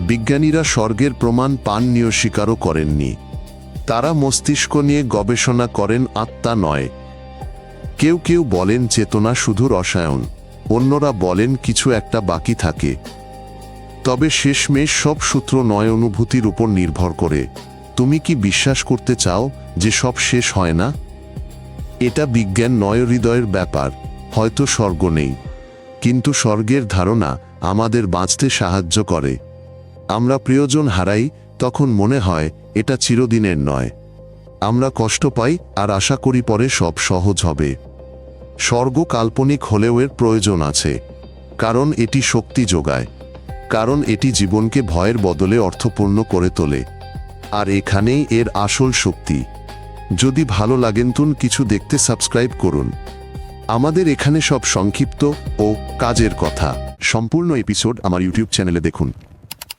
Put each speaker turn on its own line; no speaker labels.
বিজ্ঞানীরা স্বর্গের প্রমাণ পাননি ও স্বীকারও করেননি। তারা মস্তিষ্ক নিয়ে গবেষণা করেন, আত্মা নয়। কেউ কেউ বলেন চেতনা শুধু রসায়ন, অন্যরা বলেন কিছু একটা বাকি থাকে। তবে শেষমেশ সব সূত্র নয়, অনুভূতির উপর নির্ভর করে। তুমি কি বিশ্বাস করতে চাও যে সব শেষ হয় না? এটা বিজ্ঞান নয়, হৃদয়ের ব্যাপার। হয়তো স্বর্গ নেই, কিন্তু স্বর্গের ধারণা আমাদের বাঁচতে সাহায্য করে। আমরা প্রিয়জন হারাই, তখন মনে হয় এটা চিরদিনের নয়। আমরা কষ্ট পাই আর আশা করি পরে সব সহজ হবে। স্বর্গ কাল্পনিক হলেও এর প্রয়োজন আছে, কারণ এটি শক্তি যোগায়, কারণ এটি জীবনকে ভয়ের বদলে অর্থপূর্ণ করে তোলে। আর এখানেই এর আসল শক্তি। যদি ভালো লাগেন তুন কিছু দেখতে সাবস্ক্রাইব করুন। আমাদের এখানে সব সংক্ষিপ্ত ও কাজের কথা। সম্পূর্ণ এপিসোড আমার ইউটিউব চ্যানেলে দেখুন।